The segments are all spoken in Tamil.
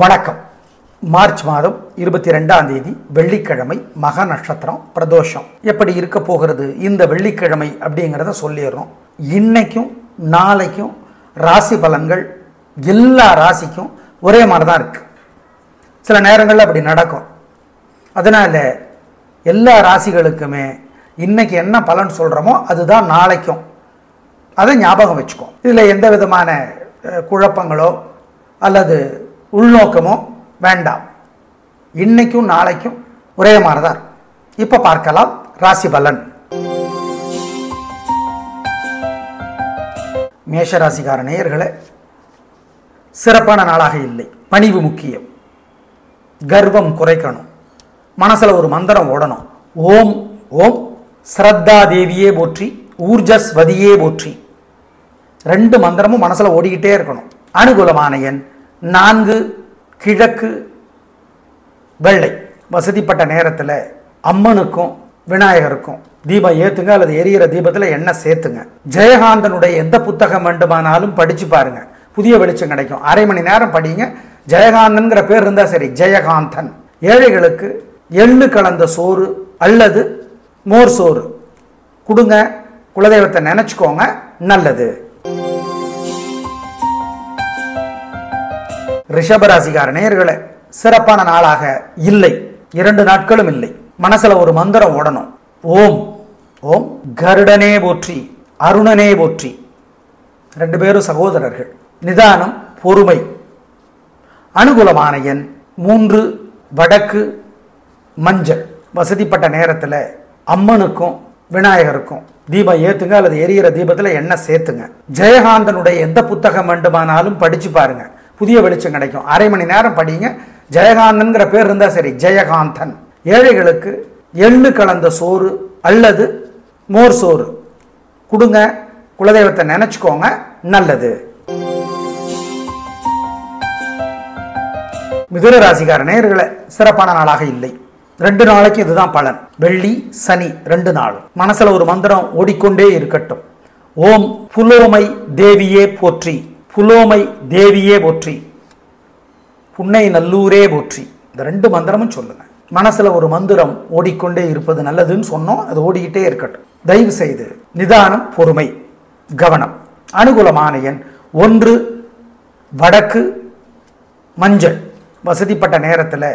வணக்கம். மார்ச் மாதம் 22ஆம் தேதி வெள்ளிக்கிழமை, மக நட்சத்திரம், பிரதோஷம். எப்படி இருக்க போகிறது இந்த வெள்ளிக்கிழமை அப்படிங்கிறத சொல்லிடுறோம். இன்னைக்கும் நாளைக்கும் ராசி பலன்கள் எல்லா ராசிக்கும் ஒரே மாதிரி தான் இருக்கு. சில நேரங்களில் அப்படி நடக்கும். அதனால எல்லா ராசிகளுக்குமே இன்னைக்கு என்ன பலன் சொல்கிறோமோ அதுதான் நாளைக்கும். அதை ஞாபகம் வச்சுக்கோ. இதில் எந்த விதமான குழப்பங்களோ அல்லது உள்நோக்கமோ வேண்டாம். இன்னைக்கும் நாளைக்கும் ஒரே மாதிரி தான். இப்போ பார்க்கலாம் ராசி பலன். மேஷராசிக்கார நேயர்களே, சிறப்பான நாளாக இல்லை. பணிவு முக்கியம். கர்வம் குறைக்கணும். மனசுல ஒரு மந்திரம் ஓடணும். ஓம் ஓம் ஸ்ரத்தா தேவியே போற்றி, ஊர்ஜஸ்வதியே போற்றி. ரெண்டு மந்திரமும் மனசுல ஓடிக்கிட்டே இருக்கணும். அனுகூலமான எண் 4, கிழக்கு, வெள்ளை. வசதிப்பட்ட நேரத்தில் அம்மனுக்கும் விநாயகருக்கும் தீபம் ஏத்துங்க அல்லது எரியிற தீபத்தில் எண்ணெய் சேர்த்துங்க. ஜெயகாந்தனுடைய எந்த புத்தகம் வேண்டுமானாலும் படிச்சு பாருங்க, புதிய வெளிச்சம் கிடைக்கும். அரை மணி நேரம் படிங்க. ஜெயகாந்தன்கிற பேர் இருந்தா சரி, ஜெயகாந்தன். ஏழைகளுக்கு எள்ளு கலந்த சோறு அல்லது மோர் சோறு கொடுங்க. குலதெய்வத்தை நினைச்சுக்கோங்க, நல்லது. ரிஷபராசிக்கார நேயர்களே, சிறப்பான நாளாக இல்லை. 2 நாட்களும் இல்லை. மனசுல ஒரு மந்திரம் ஓடணும். ஓம் ஓம் கருடனே போற்றி, அருணனே போற்றி. 2 பேரும் சகோதரர்கள். நிதானம், பொறுமை. அனுகூலமான எண் 3, வடக்கு, மஞ்சள். வசதிப்பட்ட நேரத்தில் அம்மனுக்கும் விநாயகருக்கும் தீபம் ஏத்துங்க அல்லது எரியிற தீபத்தில் எண்ணெய் சேர்த்துங்க. ஜெயகாந்தனுடைய எந்த புத்தகம் வேண்டுமானாலும் படிச்சு பாருங்க, புதிய வெளிச்சம் கிடைக்கும். அரை மணி நேரம் படிங்க. ஜெயகாந்தன்கிற பேர் இருந்தா சரி, ஜெயகாந்தன். ஏழைகளுக்கு எள்ளு கலந்த சோறு அல்லது மோர் சோறு கொடுங்க. குலதெய்வத்தை நினைச்சுக்கோங்க, நல்லது. மிதுன ராசிக்கார நேயர்களே, சிறப்பான நாளாக இல்லை. 2 நாளைக்கு இதுதான் பலன். வெள்ளி சனி 2 நாளும் மனசுல ஒரு மந்திரம் ஓடிக்கொண்டே இருக்கட்டும். ஓம் புலோமை தேவியே போற்றி, புலோமை தேவியே போற்றி, புன்னை நல்லூரே போற்றி. இந்த 2 மந்திரமும் சொல்லுங்க. மனசுல ஒரு மந்திரம் ஓடிக்கொண்டே இருப்பது நல்லதுன்னு சொன்னோம். அது ஓடிக்கிட்டே இருக்கட்டும். தயவு செய்து நிதானம், பொறுமை, கவனம். அனுகூலமான எண் 1, வடக்கு, மஞ்சள். வசதிப்பட்ட நேரத்தில்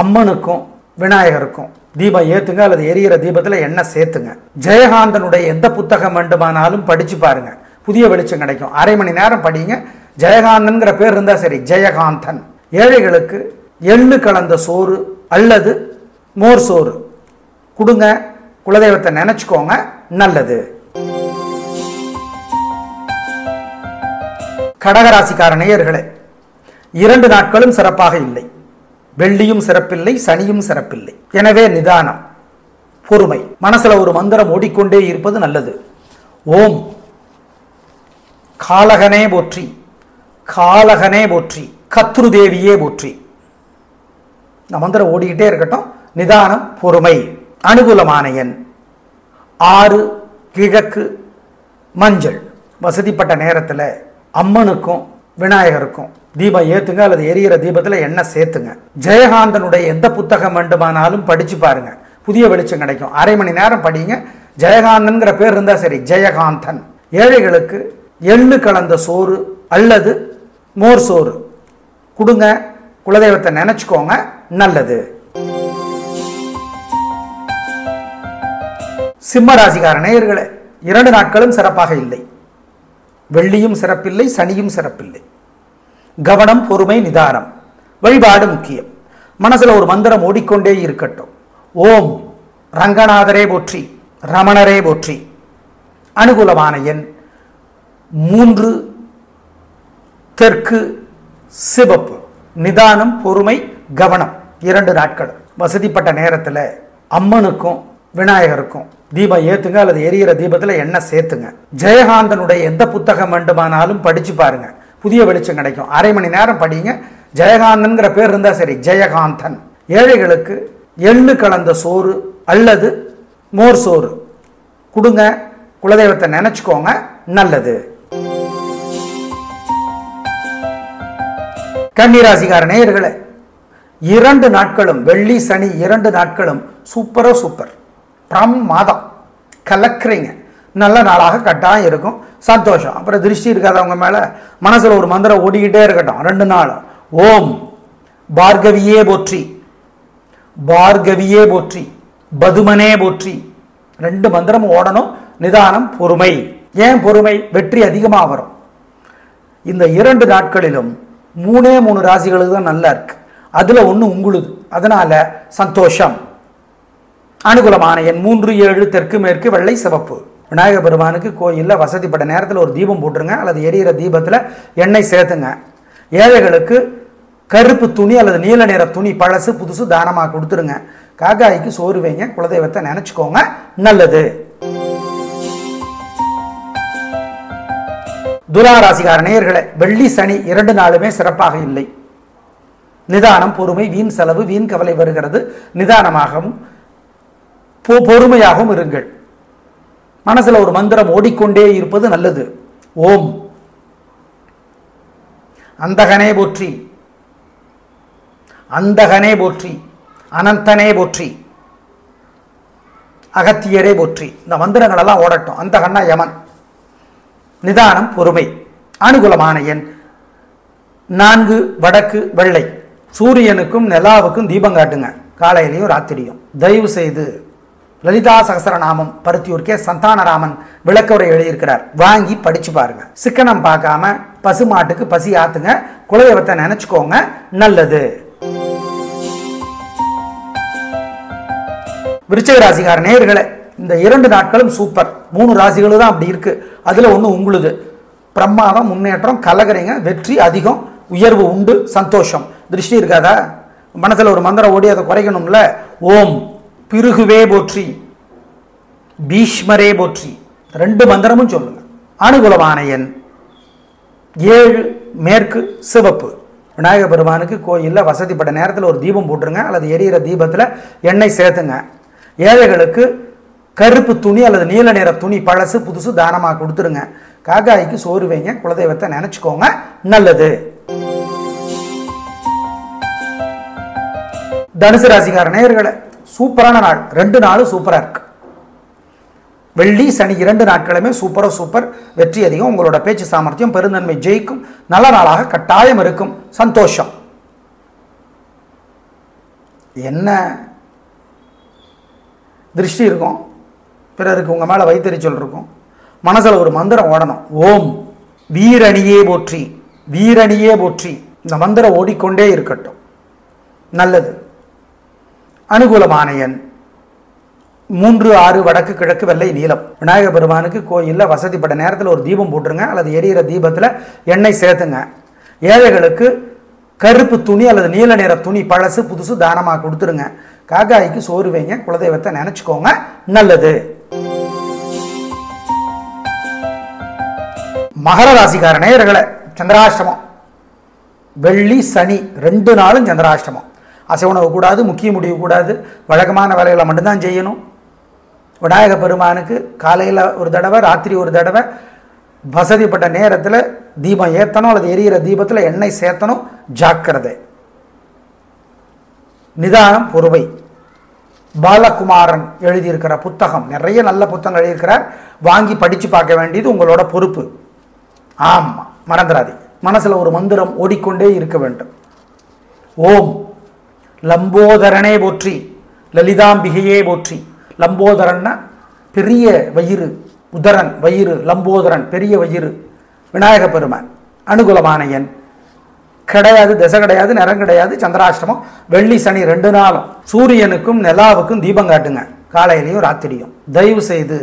அம்மனுக்கும் விநாயகருக்கும் தீபம் ஏத்துங்க அல்லது எரியிற தீபத்தில் எண்ணெய் சேர்த்துங்க. ஜெயகாந்தனுடைய எந்த புத்தகம் வேண்டுமானாலும் படிச்சு பாருங்க, புதிய வெளிச்சம் கிடைக்கும். அரை மணி நேரம் படிங்க. ஜெயகாந்தன்கிற பேர் இருந்தா சரி, ஜெயகாந்தன். ஏழைகளுக்கு எள்ளு கலந்த சோறு அல்லது மோர் சோறு கொடுங்க. குலதெய்வத்தை நினைச்சுக்கோங்க, நல்லது. கடகராசிக்கார நேயர்களே, 2 நாட்களும் சிறப்பாக இல்லை. வெள்ளியும் சிறப்பில்லை, சனியும் சிறப்பில்லை. எனவே நிதானம், பொறுமை. மனசுல ஒரு மந்திரம் ஓடிக்கொண்டே இருப்பது நல்லது. ஓம் காலகனே போற்றி, காலகனே போற்றி, கத்ருதேவியே போற்றி. இந்த மந்திரம் ஓடிக்கிட்டே இருக்கட்டும். நிதானம், பொறுமை. அனுகூலமான எண் 6, கிழக்கு, மஞ்சள். வசதிப்பட்ட நேரத்தில் அம்மனுக்கும் விநாயகருக்கும் தீபம் ஏத்துங்க அல்லது எரியிற தீபத்தில் எண்ணெய் சேர்த்துங்க. ஜெயகாந்தனுடைய எந்த புத்தகம் வேண்டுமானாலும் படிச்சு பாருங்க, புதிய வெளிச்சம் கிடைக்கும். அரை மணி நேரம் படிங்க. ஜெயகாந்தன்கிற பேர் இருந்தா சரி, ஜெயகாந்தன். ஏழைகளுக்கு எள்ளு கலந்த சோறு அல்லது மோர் சோறு கொடுங்க. குலதெய்வத்தை நினைச்சுக்கோங்க, நல்லது. சிம்ம ராசிக்கார நேயர்களே, 2 நாட்களும் சிறப்பாக இல்லை. வெள்ளியும் சிறப்பில்லை, சனியும் சிறப்பில்லை. கவனம், பொறுமை, நிதானம். வழிபாடு முக்கியம். மனசுல ஒரு மந்திரம் ஓடிக்கொண்டே இருக்கட்டும். ஓம் ரங்கநாதரே போற்றி, ரமணரே போற்றி. அனுகூலமான எண் 3, தெற்கு, சிவப்பு. நிதானம், பொறுமை, கவனம். 2 நாட்கள். வசதிப்பட்ட நேரத்தில் அம்மனுக்கும் விநாயகருக்கும் தீபம் ஏத்துங்க அல்லது எரியிற தீபத்தில் எண்ணெய் சேர்த்துங்க. ஜெயகாந்தனுடைய எந்த புத்தகம் வேண்டுமானாலும் படிச்சு பாருங்க, புதிய வெளிச்சம் கிடைக்கும். அரை மணி நேரம் படிங்க. ஜெயகாந்தன்கிற பேர் இருந்தா சரி, ஜெயகாந்தன். ஏழைகளுக்கு எள்ளு கலந்த சோறு அல்லது மோர் சோறு கொடுங்க. குலதெய்வத்தை நினைச்சுக்கோங்க, நல்லது. கன்னிராசிக்கார நேயர்களே, 2 நாட்களும் வெள்ளி சனி 2 நாட்களும் சூப்பர் பிரமாதம், கலக்குறீங்க. நல்ல நாளாக கட்டாயம் இருக்கும், சந்தோஷம். அப்புறம் திருஷ்டி இருக்காதவங்க மேல மனசுல ஒரு மந்திரம் ஓடிக்கிட்டே இருக்கட்டும் 2 நாளும். ஓம் பார்கவியே போற்றி, பார்கவியே போற்றி, பதுமனே போற்றி. 2 மந்திரமும் ஓடணும். நிதானம், பொறுமை. ஏன் பொறுமை? வெற்றி அதிகமாக வரும். இந்த 2 நாட்களிலும் 3 ராசிகளுக்கு தான் நல்லா இருக்கு. அதுல ஒண்ணு உங்களுது, அதனால சந்தோஷம். அனுகூலமான எண் 3, 7 தெற்கு மேற்கு வெள்ளை சிவப்பு. விநாயக பெருமானுக்கு கோயிலில் வசதிப்பட்ட நேரத்தில் ஒரு தீபம் போட்டுருங்க, அல்லது எரியிற தீபத்தில் எண்ணெய் சேர்த்துங்க. ஏழைகளுக்கு கருப்பு துணி அல்லது நீல நிற துணி பழசு புதுசு தானமாக கொடுத்துருங்க. காக்காய்க்கு சோறு வைங்க, குலதெய்வத்தை நினைச்சுக்கோங்க, நல்லது. துலாராசிக்கார நேயர்களே, வெள்ளி சனி 2 நாளுமே சிறப்பாக இல்லை. நிதானம், பொறுமை, வீண் செலவு, வீண் கவலை வருகிறது. நிதானமாகவும் பொறுமையாகவும் இருங்கள். மனசுல ஒரு மந்திரம் ஓடிக்கொண்டே இருப்பது நல்லது. ஓம் அந்தகனே போற்றி, அந்தகனே போற்றி, அனந்தனே போற்றி, அகத்தியரே போற்றி. இந்த மந்திரங்கள் எல்லாம் ஓடட்டும். அந்தகன்னா யமன். நிதானம், பொறுமை. அனுகூலமான எண் 4 வடக்கு வெள்ளை. சூரியனுக்கும் நிலாவுக்கும் தீபம் காட்டுங்க, காலையிலையும் ராத்திரியும். தயவு செய்து லலிதா சகஸ்ரநாமம் பருத்தியூர் கே சந்தானராமன் விளக்கவுரை எழுதியிருக்கிறார், வாங்கி படிச்சு பாருங்க. சிக்கனம் பார்க்காம பசுமாட்டுக்கு பசி ஆத்துங்க, குலதெய்வத்தை நினைச்சுக்கோங்க, நல்லது. விருச்சிக ராசிக்கார நேயர்களே, இந்த 2 நாட்களும் சூப்பர். 3 ராசிகளும் தான் அப்படி இருக்கு. அதுல ஒண்ணு உங்களுது. பிரமாதம், முன்னேற்றம், கலகரைங்க, வெற்றி அதிகம், உயர்வு உண்டு, சந்தோஷம். திருஷ்டி இருக்காதா? மனசுல ஒரு மந்திரம் ஓடி அதை குறைக்கணும்ல. ஓம் பிருகுவே போற்றி, பீஷ்மரே போற்றி. 2 மந்திரமும் சொல்லுங்க. அனுகூலமான எண் 7 மேற்கு சிவப்பு. விநாயக பெருமானுக்கு கோயிலில் வசதிப்பட்ட நேரத்தில் ஒரு தீபம் போட்டுருங்க, அல்லது எரியிற தீபத்தில் எண்ணெய் சேர்த்துங்க. ஏழைகளுக்கு கருப்பு துணி அல்லது நீல நிற துணி பழசு புதுசு தானமாக கொடுத்துருங்க. காக்காய்க்கு சோறு வைங்க, குலதெய்வத்தை நினைச்சுக்கோங்க, நல்லது. தனுசு ராசிக்கார நேயர்களே, சூப்பரான நாள். 2 நாளும் சூப்பரா இருக்கு. வெள்ளி சனி 2 நாட்களுமே சூப்பர். வெற்றி அதிகம். உங்களோட பேச்சு சாமர்த்தியம் பெருந்தன்மை ஜெயிக்கும். நல்ல நாளாக கட்டாயம் இருக்கும், சந்தோஷம். என்ன திருஷ்டி இருக்கும், பிறருக்கு உங்க மேல வைத்தறிச்சல் இருக்கும். மனசுல ஒரு மந்திரம் ஓடணும். ஓம் வீரணியே போற்றி, வீரணியே போற்றி. இந்த மந்திரம் ஓடிக்கொண்டே இருக்கட்டும், நல்லது. அனுகூலமான எண் 3, 6 வடக்கு கிழக்கு வெள்ளை நீலம். விநாயக பெருமானுக்கு கோயிலில் வசதிப்பட்ட நேரத்தில் ஒரு தீபம் போட்டுருங்க, அல்லது எரியிற தீபத்தில் எண்ணெய் சேர்த்துங்க. ஏழைகளுக்கு கருப்பு துணி அல்லது நீல நிற துணி பழசு புதுசு தானமாக கொடுத்துருங்க. காக்காய்க்கு சோறு வைங்க, குலதெய்வத்தை நினைச்சுக்கோங்க, நல்லது. மகர ராசிக்கார நேயர்களே, சந்திராஷ்டமம். வெள்ளி சனி 2 நாளும் சந்திராஷ்டமம். அசைவுணவு கூடாது, முக்கிய முடிவு கூடாது, வழக்கமான வேலைகளை மட்டும்தான் செய்யணும். விநாயக பெருமானுக்கு காலையில் ஒரு தடவை, ராத்திரி ஒரு தடவை, வசதிப்பட்ட நேரத்தில் தீபம் ஏற்றணும், அல்லது எரியிற தீபத்தில் எண்ணெய் சேர்த்தணும். ஜாக்கிரதை, நிதானம், பொறுமை. பாலகுமாரன் எழுதியிருக்கிற புத்தகம், நிறைய நல்ல புத்தகம் எழுதியிருக்கிறார், வாங்கி படித்து பார்க்க வேண்டியது உங்களோட பொறுப்பு. ஆமாம், மறந்துடாதீங்க. மனசில் ஒரு மந்திரம் ஓடிக்கொண்டே இருக்க வேண்டும். ஓம் லம்போதரனே போற்றி, லலிதாம்பிகையே போற்றி. லம்போதரன்னா பெரிய வயிறு, உதரன் வயிறு, லம்போதரன் பெரிய வயிறு, விநாயக பெருமான். அனுகூலமான எண் கிடையாது, திசை கிடையாது, நிறம் கிடையாது, சந்திராஷ்டமம். வெள்ளி சனி 2 நாளும். சூரியனுக்கும் நிலாவுக்கும் தீபம் காட்டுங்க, காலையிலையும் ராத்திரியும். தயவு செய்து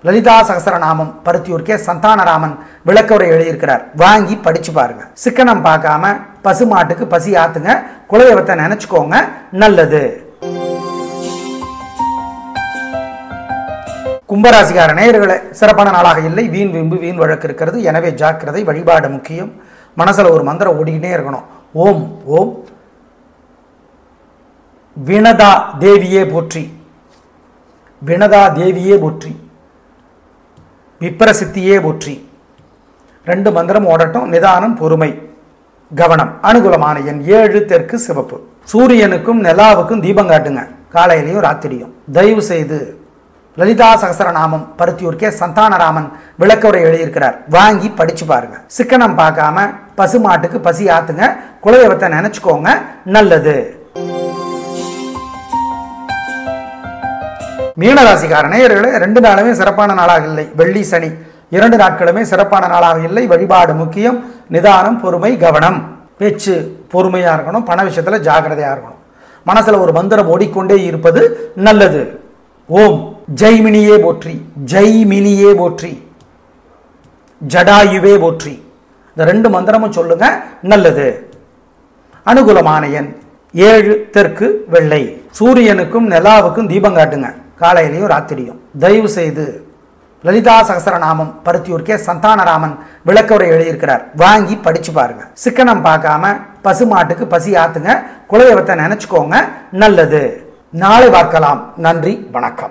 லலிதா சகஸ்ரநாமம் பருத்தியூர் கே சந்தானராமன் விளக்கவுரை எழுதியிருக்கிறார், வாங்கி படிச்சு பாருங்க. சிக்கனம் பார்க்காம பசுமாட்டுக்கு பசி ஆத்துங்க, குலதெய்வத்தை நினைச்சுக்கோங்க, நல்லது. கும்பராசிக்கார நேயர்களே, சிறப்பான நாளாக இல்லை. வீண் விம்பு வீண் வழக்கு இருக்கிறது, எனவே ஜாக்கிரதை. வழிபாடு முக்கியம். மனசுல ஒரு மந்திரம் ஓடிக்கிட்டே இருக்கணும். ஓம் ஓம் வினதா தேவியே போற்றி, வினதா தேவியே போற்றி, விப்ரசித்தியே போற்றி. 2 மந்திரம் ஓடட்டும். நிதானம், பொறுமை. கவனம். அனுகூலமான எண் 7 தெற்கு சிவப்பு. சூரியனுக்கும் நிலாவுக்கும் தீபம் காட்டுங்க, காலையிலையும் ராத்திரியும். தயவு செய்து லலிதா சகஸ்ரநாமம் பருத்தியூர் கே சந்தானராமன் விளக்கவுரை எழுதியிருக்கிறார், வாங்கி படிச்சு பாருங்க. சிக்கனம் பார்க்காம பசுமாட்டுக்கு பசி ஆத்துங்க, குலதெய்வத்தை நினைச்சுக்கோங்க, நல்லது. மீனராசிக்கார நேயர்களே, 2 நாளுமே சிறப்பான நாளாக இல்லை. வெள்ளி சனி 2 நாட்களுமே சிறப்பான நாளாக இல்லை. வழிபாடு முக்கியம். நிதானம், பொறுமை, கவனம். பேச்சு பொறுமையா இருக்கணும். பண விஷயத்துல ஜாக்கிரதையா இருக்கணும். மனசுல ஒரு மந்திரம் ஓடிக்கொண்டே இருப்பது நல்லது. ஓம் ஜெய்மினியே போற்றி, ஜெய்மினியே போற்றி, ஜடாயுவே போற்றி. இந்த 2 மந்திரமும் சொல்லுங்க, நல்லது. அனுகூலமான எண் 7 தெற்கு வெள்ளை. சூரியனுக்கும் நிலாவுக்கும் தீபம் காட்டுங்க, காலையிலையும் ராத்திரியும். தயவு செய்து லலிதா சகஸ்ரநாமம் பருத்தியூர் கே சந்தானராமன் விளக்கவுரை எழுதியிருக்கிறார், வாங்கி படிச்சு பாருங்க. சிக்கனம் பார்க்காம பசுமாட்டுக்கு பசி ஆத்துங்க, குலதெய்வத்தை நினைச்சுக்கோங்க, நல்லது. நாளை பார்க்கலாம். நன்றி, வணக்கம்.